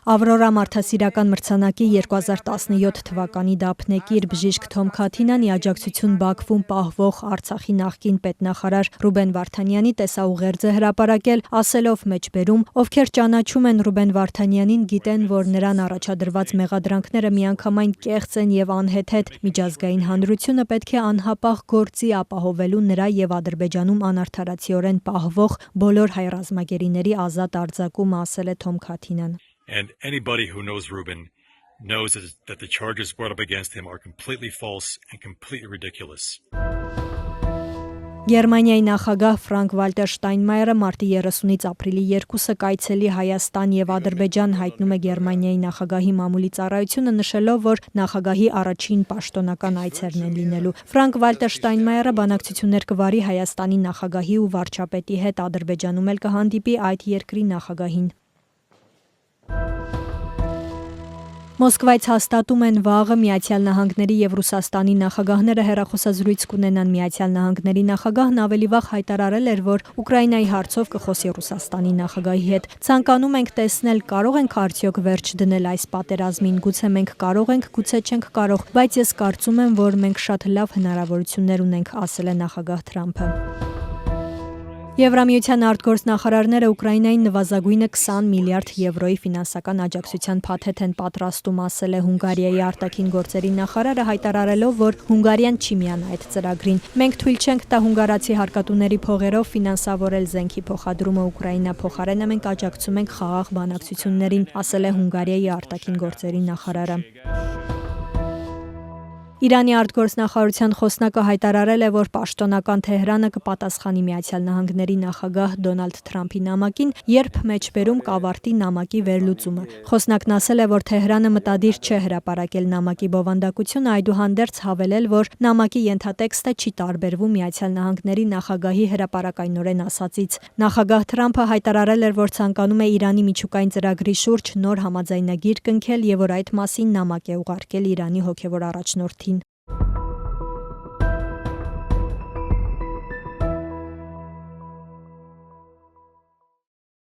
Ավրորա մարդասիրական մրցանակի 2017 թվականի դափնեկիր բժիշկ Թոմ Քաթինան ի աջակցություն Բաքվում պահվող Արցախի նախկին պետնախարար Ռուբեն Վարդանյանի տեսաուղերձ է հրապարակել, ասելով մեջբերում, ովքեր ճանաչում են Ռուբեն Վարդանյանին, գիտեն, որ նրան առաջադրված մեղադրանքները միանգամայն կեղծ են եւ անհեթեթ, միջազգային հանրությունը պետք է անհապաղ գործի ապահովելու նրա եւ Ադրբեջանում անարդարացիորեն պահվող բոլոր հայ ռազմագերիների ազատ արձակումը, ասել է Թոմ Քաթինան. And anybody who knows Ruben knows that the charges brought up against him are completely false and completely ridiculous. Գերմանիայի նախագահ Ֆրանկ Վալտեր Շտայնմայերը մարտի 30-ից ապրիլի 2-ը կայցելի Հայաստան եւ Ադրբեջան, հայտնում է Գերմանիայի նախագահի մամուլի ծառայությունը, նշելով, որ նախագահի առաջին պաշտոնական այցերն են լինելու։ Ֆրանկ Վալտեր Շտայնմայերը բանակցություններ կվարի Հայաստանի նախագահի ու վարչապետի հետ, Ադրբեջանում էլ կհանդիպի այդ երկրի նախագահին։ Մոսկվայից հաստատում են վաղը Միացյալ Նահանգների եւ Ռուսաստանի նախագահները հեռախոսազրույց կունենան։ Միացյալ Նահանգների նախագահն ավելի վաղ հայտարարել էր, որ Ուկրաինայի հարցով կխոսի Ռուսաստանի նախագահի հետ։ Ցանկանում ենք տեսնել, կարող ենք արդյոք վերջ դնել այս պատերազմին, գուցե մենք կարող ենք, գուցե չենք կարող, բայց ես կարծում եմ, որ մենք շատ լավ հնարավորություններ ունենք, ասել է նախագահ Թրամփը։ Եվրամիության արտգործնախարարները Ուկրաինային նվազագույնը 20 միլիարդ եվրոյի ֆինանսական աջակցության փաթեթ են պատրաստում, ասել է Հունգարիայի արտաքին գործերի նախարարը, հայտարարելով, որ Հունգարիան չի միանա այդ ծրագրին։ Մենք թույլ չենք տա հունգարացի հարկատուների փողերով ֆինանսավորել զենքի փոխադրումը Ուկրաինա, փոխարենը մենք աջակցում ենք խաղաղ բանակցություններին, ասել է Հունգարիայի արտաքին գործերի նախարարը։ Իրանի արտգործնախարարության խոսնակը հայտարարել է, որ պաշտոնական Թեհրանը կպատասխանի Միացյալ Նահանգների նախագահ Դոնալդ Թրամփի նամակին, երբ մեջբերում կավարտի նամակի վերլուծումը։ Խոսնակն ասել է, որ Թեհրանը մտադիր չէ հրապարակել նամակի բովանդակությունը, այդուհանդերձ հավելել, որ նամակի ենթատեքստը չի տարբերվում Միացյալ Նահանգների նախագահի հրապարակայնորեն ասածից։ Նախագահ Թրամփը հայտարարել էր, որ ցանկանում է Իրանի միջուկային ծրագրի շուրջ նոր համաձայնագիր կնքել եւ որ այդ մասին նամակ է ուղարկել Իրանի հոգեվոր առաջնորդին։